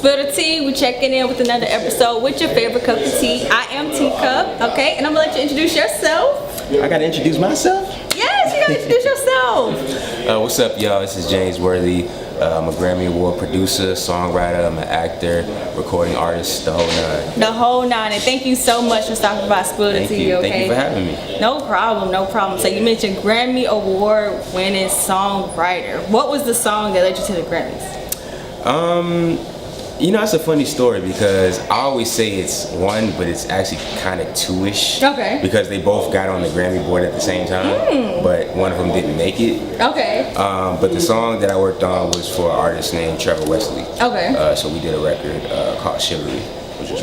Spill the tea. We checking in with another episode with your favorite cup of tea. I am Teaacup, okay? And I'm gonna let you introduce yourself. I gotta introduce myself? Yes, you gotta introduce yourself. What's up, y'all? This is James Worthy. I'm a Grammy Award producer, songwriter, I'm an actor, recording artist, the whole nine. The whole nine. And thank you so much for stopping by Spill the Tea, okay? Thank you for having me. No problem, no problem. So you mentioned Grammy Award winning songwriter. What was the song that led you to the Grammys? You know, it's a funny story because I always say it's one, but it's actually kind of two-ish. Okay. Because they both got on the Grammy board at the same time, but one of them didn't make it. Okay. But the song that I worked on was for an artist named Trevor Wesley. Okay. So we did a record called Chivalry, which was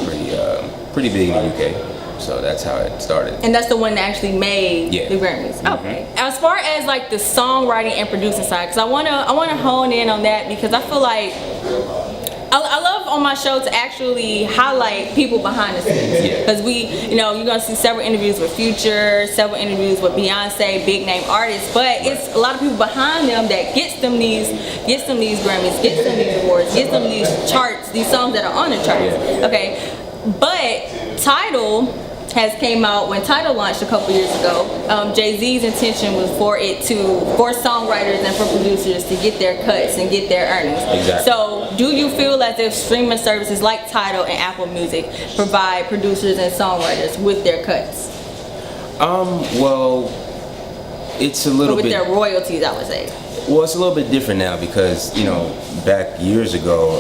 pretty big in the UK. So that's how it started. And that's the one that actually made the Grammys. Okay. As far as like the songwriting and producing side, because I wanna hone in on that because I feel like I love on my show to actually highlight people behind the scenes. Because you're gonna see several interviews with Future, several interviews with Beyonce, big name artists, but it's a lot of people behind them that gets them these Grammys, gets them these awards, gets them these charts, these songs that are on the charts. Okay, but Tidal has came out when Tidal launched a couple years ago. Jay-Z's intention was for songwriters and for producers to get their cuts and get their earnings. Exactly. So do you feel as if streaming services like Tidal and Apple Music provide producers and songwriters with their cuts? Well, it's a little bit... With their royalties, I would say. Well, it's a little bit different now because, back years ago,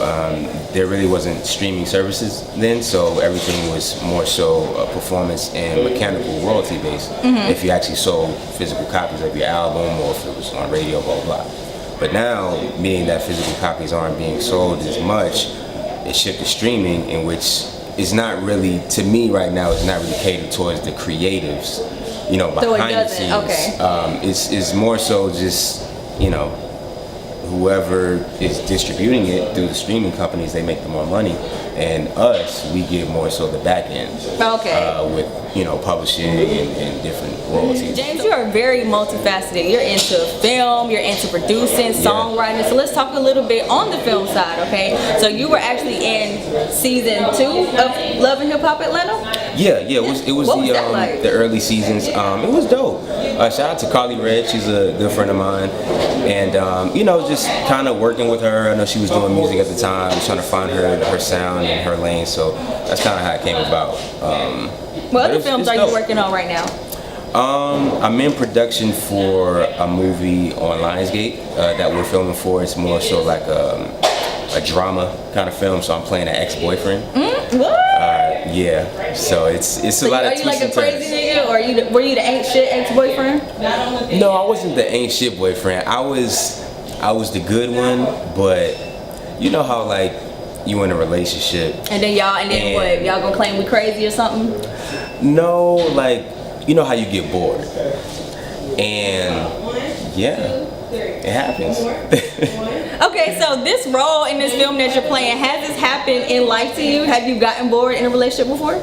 there really wasn't streaming services then, so everything was more so performance and mechanical royalty based. If you actually sold physical copies of your album or if it was on radio, blah, blah, blah. But now, being that physical copies aren't being sold as much, it shifted streaming, in which is not really, to me right now, it's not really catered towards the creatives, behind the scenes. Okay. It's more so just, whoever is distributing it through the streaming companies, they make the more money, and us, we get more so the back end. Okay. With publishing and different royalties. James, you are very multifaceted. You're into film, you're into producing, songwriting. So let's talk a little bit on the film side, okay? So you were actually in season 2 of Love and Hip Hop Atlanta? Yeah. It was the early seasons. It was dope. Shout out to Carly Red. She's a good friend of mine, and just kind of working with her. I know she was doing music at the time, trying to find her sound and her lane. So that's kind of how it came about. What other films are you working on right now? I'm in production for a movie on Lionsgate that we're filming for. It's more so like a drama kind of film. So I'm playing an ex-boyfriend. What? Yeah. So it's a lot of twists and turns. Are you like a crazy nigga, or were you the ain't shit ex-boyfriend? No, I wasn't the ain't shit boyfriend. I was the good one, but you know how like you in a relationship and then what? Y'all gonna claim we crazy or something? No, like you know how you get bored, and it happens. Okay, so this role in this film that you're playing, has this happened in life to you? Have you gotten bored in a relationship before?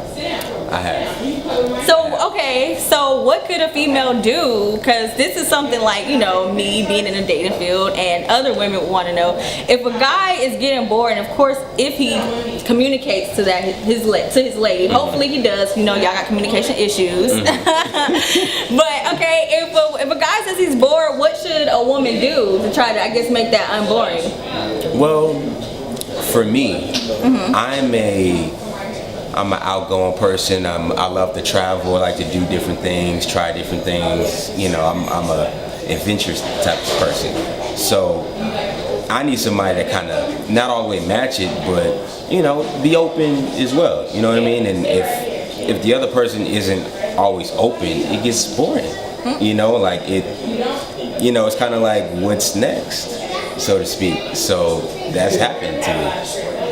I have. So what could a female do? Because this is something like, me being in the dating field and other women want to know. If a guy is getting bored, and of course, if he communicates to his lady, hopefully he does. Y'all got communication issues. But okay, if a guy says he's bored, what should a woman do to try to, I guess, make that unboring? Well, for me, I'm an outgoing person. I love to travel. I like to do different things, try different things. I'm a adventurous type of person. So I need somebody that kind of not all the way match it, but be open as well. You know what I mean? And if the other person isn't always open, it gets boring. It's kind of like what's next, so to speak. So that's happened to me.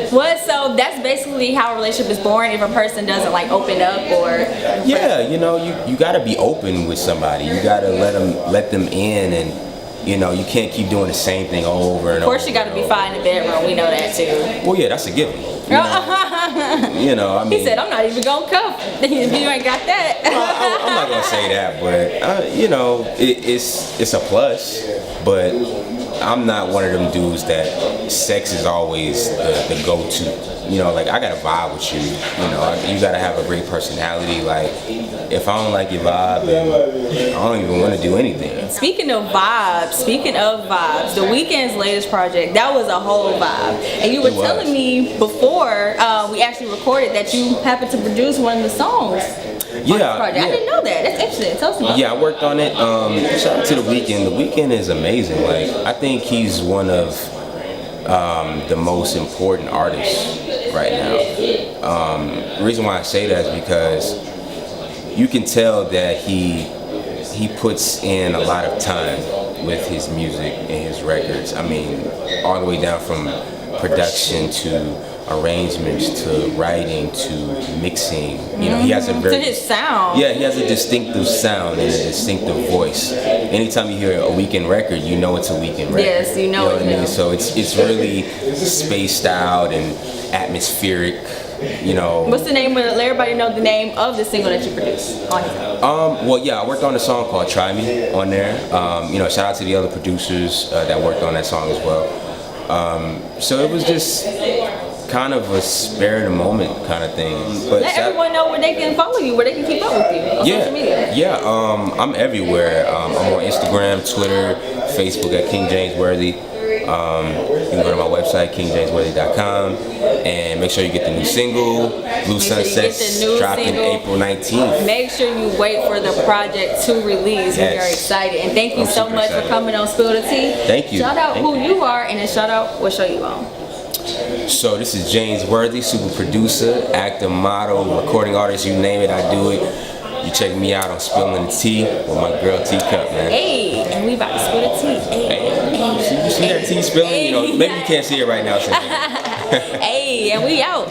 So that's basically how a relationship is born if a person doesn't like open up or... Yeah, you gotta be open with somebody. You gotta let them in, and you can't keep doing the same thing over and over. Of course you gotta be fine in the bedroom, we know that too. Well, yeah, that's a given. I mean... He said, I'm not even gonna cuff if you ain't got that. I'm not gonna say that, but it's a plus, but I'm not one of them dudes that sex is always the go-to. You know, like I gotta vibe with you. You know, you gotta have a great personality. Like if I don't like your vibe, then I don't even want to do anything. Speaking of vibes, The Weeknd's latest project, that was a whole vibe. And you were telling me before we actually recorded that you happened to produce one of the songs. Yeah, I didn't know that. That's interesting. Tell us about it. Yeah, I worked on it. Shout out to The Weeknd. The Weeknd is amazing. Like I think he's one of the most important artists right now. The reason why I say that is because you can tell that he puts in a lot of time with his music and his records. I mean, all the way down from production to arrangements to writing to mixing. You know, he has a very to his sound. Yeah, he has a distinctive sound and a distinctive voice. Anytime you hear a Weeknd record, you know it's a Weeknd record. Yes, you know what I mean? So it's really spaced out and atmospheric. You know. What's the name of it? Let everybody know the name of the single that you produced on his album. Well, yeah, I worked on a song called "Try Me" on there. You know, shout out to the other producers that worked on that song as well. So it was just kind of a spare the moment kind of thing. But let everyone know where they can follow you, where they can keep up with you on social media. Yeah, I'm everywhere. I'm on Instagram, Twitter, Facebook at King James Worthy. You can go to my website, kingjamesworthy.com, and make sure you get the new single, Blu Sunsets, dropping April 19th. Make sure you wait for the project to release. Yes. We are excited, and thank you so much for coming on Spill the Tea. Thank you. Shout out who you are, and then shout out what show you on. So this is James Worthy, super producer, actor, model, recording artist, you name it, I do it. You check me out on Spilling the Tea with my girl Teaacup, man. Hey, and we about to spill the tea. Hey. You see that tea spilling? You know, maybe you can't see it right now. Hey, and we out.